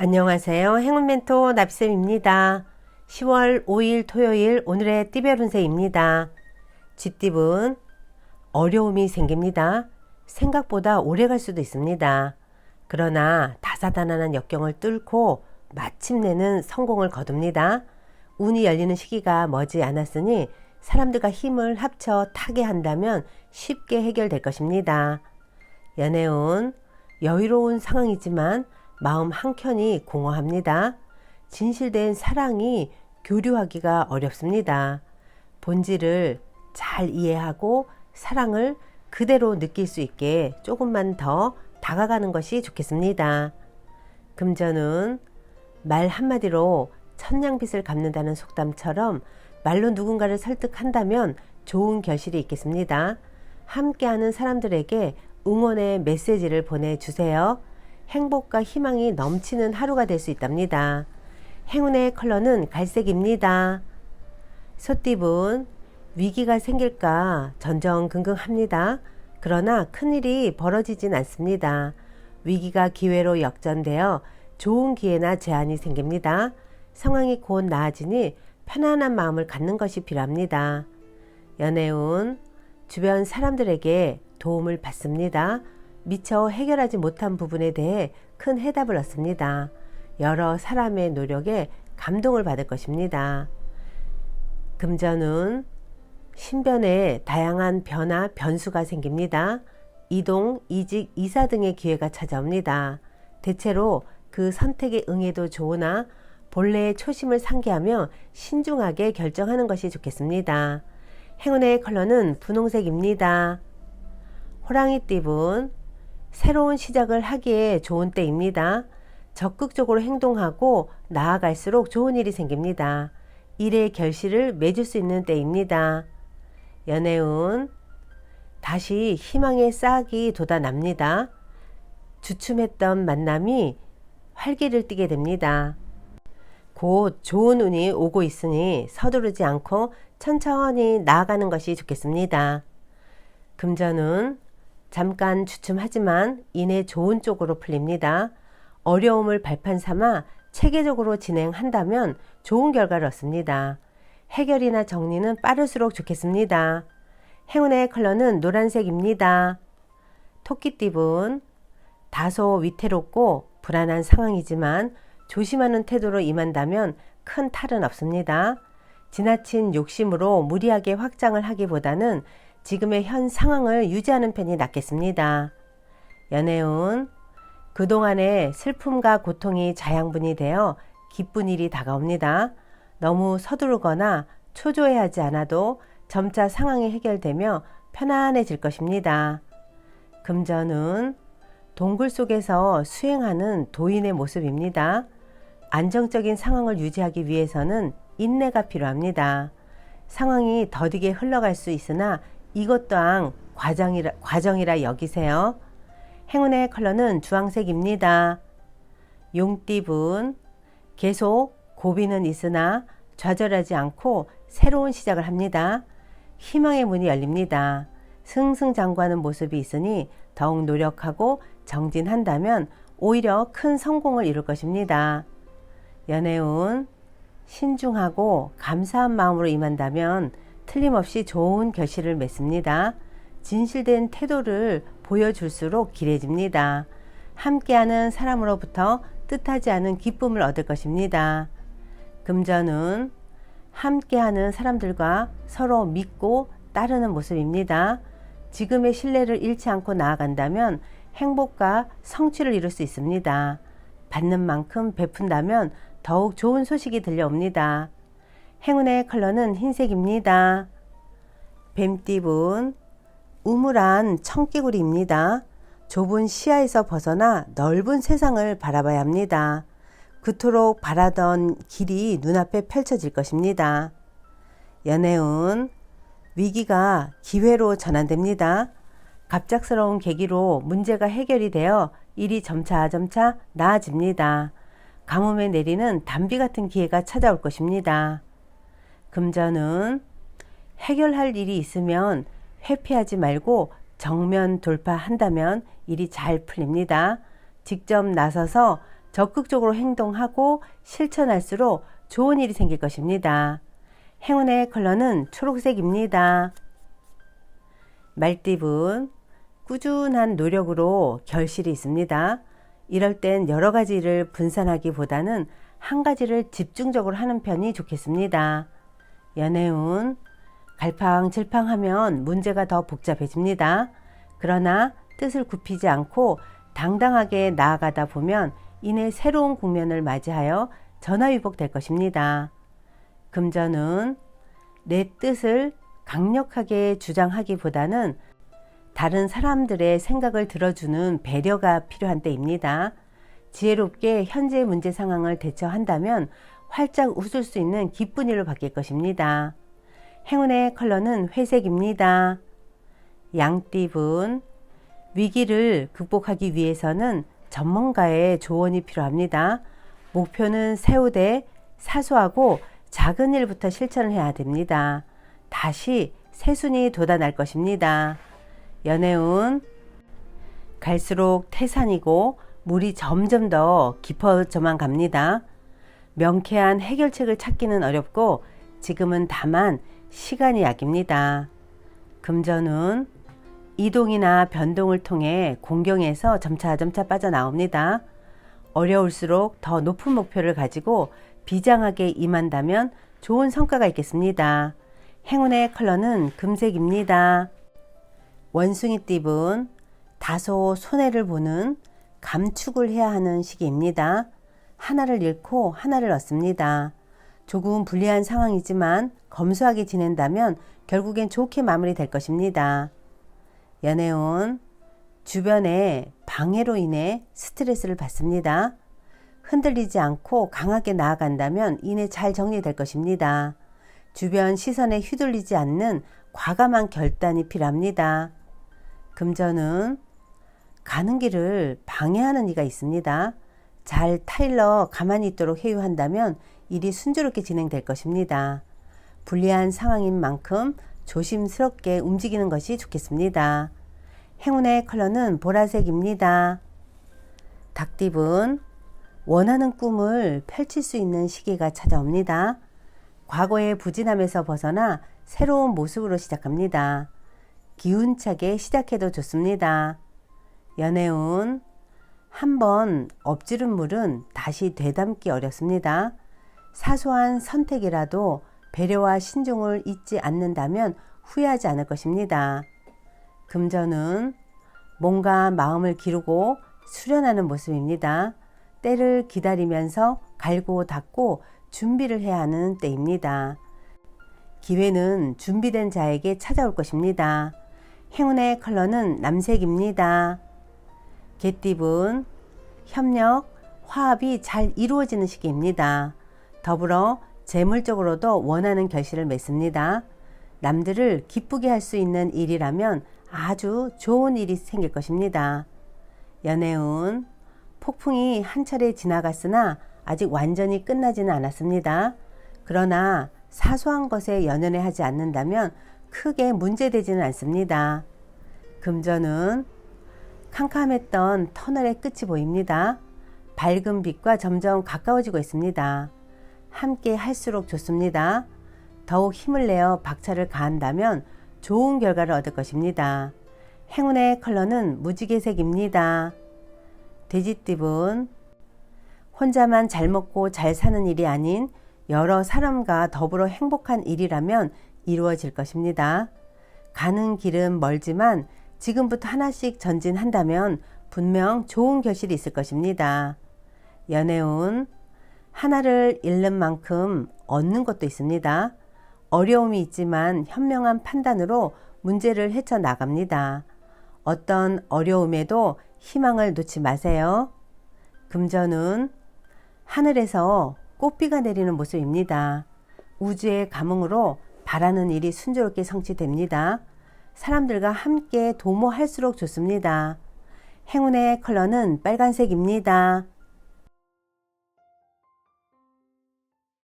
안녕하세요. 행운멘토 나비쌤입니다. 10월 5일 토요일 오늘의 띠별 운세입니다. 쥐띠분 어려움이 생깁니다. 생각보다 오래 갈 수도 있습니다. 그러나 다사다난한 역경을 뚫고 마침내는 성공을 거둡니다. 운이 열리는 시기가 머지 않았으니 사람들과 힘을 합쳐 타게 한다면 쉽게 해결될 것입니다. 연애운 여유로운 상황이지만 마음 한켠이 공허합니다. 진실된 사랑이 교류하기가 어렵습니다. 본질을 잘 이해하고 사랑을 그대로 느낄 수 있게 조금만 더 다가가는 것이 좋겠습니다. 금전은 말 한마디로 천냥빚을 갚는다는 속담처럼 말로 누군가를 설득한다면 좋은 결실이 있겠습니다. 함께하는 사람들에게 응원의 메시지를 보내주세요. 행복과 희망이 넘치는 하루가 될 수 있답니다. 행운의 컬러는 갈색입니다. 소띠분 위기가 생길까 전전긍긍합니다. 그러나 큰일이 벌어지진 않습니다. 위기가 기회로 역전되어 좋은 기회나 제안이 생깁니다. 상황이 곧 나아지니 편안한 마음을 갖는 것이 필요합니다. 연애운 주변 사람들에게 도움을 받습니다. 미처 해결하지 못한 부분에 대해 큰 해답을 얻습니다. 여러 사람의 노력에 감동을 받을 것입니다. 금전운 신변에 다양한 변화, 변수가 생깁니다. 이동, 이직, 이사 등의 기회가 찾아옵니다. 대체로 그 선택에 응해도 좋으나 본래의 초심을 상기하며 신중하게 결정하는 것이 좋겠습니다. 행운의 컬러는 분홍색입니다. 호랑이띠분 새로운 시작을 하기에 좋은 때입니다. 적극적으로 행동하고 나아갈수록 좋은 일이 생깁니다. 일의 결실을 맺을 수 있는 때입니다. 연애운 다시 희망의 싹이 돋아납니다. 주춤했던 만남이 활기를 띠게 됩니다. 곧 좋은 운이 오고 있으니 서두르지 않고 천천히 나아가는 것이 좋겠습니다. 금전운 잠깐 주춤하지만 이내 좋은 쪽으로 풀립니다. 어려움을 발판 삼아 체계적으로 진행한다면 좋은 결과를 얻습니다. 해결이나 정리는 빠를수록 좋겠습니다. 행운의 컬러는 노란색입니다. 토끼띠분 다소 위태롭고 불안한 상황이지만 조심하는 태도로 임한다면 큰 탈은 없습니다. 지나친 욕심으로 무리하게 확장을 하기보다는 지금의 현 상황을 유지하는 편이 낫겠습니다. 연애운 그동안의 슬픔과 고통이 자양분이 되어 기쁜 일이 다가옵니다. 너무 서두르거나 초조해하지 않아도 점차 상황이 해결되며 편안해질 것입니다. 금전은 동굴 속에서 수행하는 도인의 모습입니다. 안정적인 상황을 유지하기 위해서는 인내가 필요합니다. 상황이 더디게 흘러갈 수 있으나 이것 또한 과정이라 여기세요. 행운의 컬러는 주황색입니다. 용띠분 계속 고비는 있으나 좌절하지 않고 새로운 시작을 합니다. 희망의 문이 열립니다. 승승장구하는 모습이 있으니 더욱 노력하고 정진한다면 오히려 큰 성공을 이룰 것입니다. 연애운 신중하고 감사한 마음으로 임한다면 틀림없이 좋은 결실을 맺습니다. 진실된 태도를 보여줄수록 길해집니다. 함께하는 사람으로부터 뜻하지 않은 기쁨을 얻을 것입니다. 금전은 함께하는 사람들과 서로 믿고 따르는 모습입니다. 지금의 신뢰를 잃지 않고 나아간다면 행복과 성취를 이룰 수 있습니다. 받는 만큼 베푼다면 더욱 좋은 소식이 들려옵니다. 행운의 컬러는 흰색입니다. 뱀띠분 우물한 청개구리입니다. 좁은 시야에서 벗어나 넓은 세상을 바라봐야 합니다. 그토록 바라던 길이 눈앞에 펼쳐질 것입니다. 연애운 위기가 기회로 전환됩니다. 갑작스러운 계기로 문제가 해결이 되어 일이 점차 나아집니다. 가뭄에 내리는 단비 같은 기회가 찾아올 것입니다. 금전은 해결할 일이 있으면 회피하지 말고 정면 돌파한다면 일이 잘 풀립니다. 직접 나서서 적극적으로 행동하고 실천할수록 좋은 일이 생길 것입니다. 행운의 컬러는 초록색입니다. 말띠분, 꾸준한 노력으로 결실이 있습니다. 이럴 땐 여러 가지 일을 분산하기보다는 한 가지를 집중적으로 하는 편이 좋겠습니다. 연애운, 갈팡질팡하면 문제가 더 복잡해집니다. 그러나 뜻을 굽히지 않고 당당하게 나아가다 보면 이내 새로운 국면을 맞이하여 전화위복될 것입니다. 금전운, 내 뜻을 강력하게 주장하기보다는 다른 사람들의 생각을 들어주는 배려가 필요한 때입니다. 지혜롭게 현재의 문제 상황을 대처한다면 활짝 웃을 수 있는 기쁜 일로 바뀔 것입니다. 행운의 컬러는 회색입니다. 양띠분, 위기를 극복하기 위해서는 전문가의 조언이 필요합니다. 목표는 세우되 사소하고 작은 일부터 실천을 해야 됩니다. 다시 새순이 돋아날 것입니다. 연애운, 갈수록 태산이고 물이 점점 더 깊어져만 갑니다. 명쾌한 해결책을 찾기는 어렵고 지금은 다만 시간이 약입니다. 금전운, 이동이나 변동을 통해 공경에서 점차점차 빠져나옵니다. 어려울수록 더 높은 목표를 가지고 비장하게 임한다면 좋은 성과가 있겠습니다. 행운의 컬러는 금색입니다. 원숭이띠분, 다소 손해를 보는 감축을 해야 하는 시기입니다. 하나를 잃고 하나를 얻습니다. 조금 불리한 상황이지만 검소하게 지낸다면 결국엔 좋게 마무리될 것입니다. 연애운, 주변의 방해로 인해 스트레스를 받습니다. 흔들리지 않고 강하게 나아간다면 이내 잘 정리될 것입니다. 주변 시선에 휘둘리지 않는 과감한 결단이 필요합니다. 금전은 가는 길을 방해하는 이가 있습니다. 잘 타일러 가만히 있도록 회유한다면 일이 순조롭게 진행될 것입니다. 불리한 상황인 만큼 조심스럽게 움직이는 것이 좋겠습니다. 행운의 컬러는 보라색입니다. 닭띠분, 원하는 꿈을 펼칠 수 있는 시기가 찾아옵니다. 과거의 부진함에서 벗어나 새로운 모습으로 시작합니다. 기운차게 시작해도 좋습니다. 연애운, 한번 엎지른 물은 다시 되담기 어렵습니다. 사소한 선택이라도 배려와 신중을 잊지 않는다면 후회하지 않을 것입니다. 금전은 몸과 마음을 기르고 수련하는 모습입니다. 때를 기다리면서 갈고 닦고 준비를 해야 하는 때입니다. 기회는 준비된 자에게 찾아올 것입니다. 행운의 컬러는 남색입니다. 개띠분, 협력, 화합이 잘 이루어지는 시기입니다. 더불어 재물적으로도 원하는 결실을 맺습니다. 남들을 기쁘게 할 수 있는 일이라면 아주 좋은 일이 생길 것입니다. 연애운, 폭풍이 한 차례 지나갔으나 아직 완전히 끝나지는 않았습니다. 그러나 사소한 것에 연연해 하지 않는다면 크게 문제되지는 않습니다. 금전은 캄캄했던 터널의 끝이 보입니다. 밝은 빛과 점점 가까워지고 있습니다. 함께 할수록 좋습니다. 더욱 힘을 내어 박차를 가한다면 좋은 결과를 얻을 것입니다. 행운의 컬러는 무지개색입니다. 돼지띠분, 혼자만 잘 먹고 잘 사는 일이 아닌 여러 사람과 더불어 행복한 일이라면 이루어질 것입니다. 가는 길은 멀지만 지금부터 하나씩 전진한다면 분명 좋은 결실이 있을 것입니다. 연애운, 하나를 잃는 만큼 얻는 것도 있습니다. 어려움이 있지만 현명한 판단으로 문제를 헤쳐나갑니다. 어떤 어려움에도 희망을 놓지 마세요. 금전은 하늘에서 꽃비가 내리는 모습입니다. 우주의 감흥으로 바라는 일이 순조롭게 성취됩니다. 사람들과 함께 도모할수록 좋습니다. 행운의 컬러는 빨간색입니다.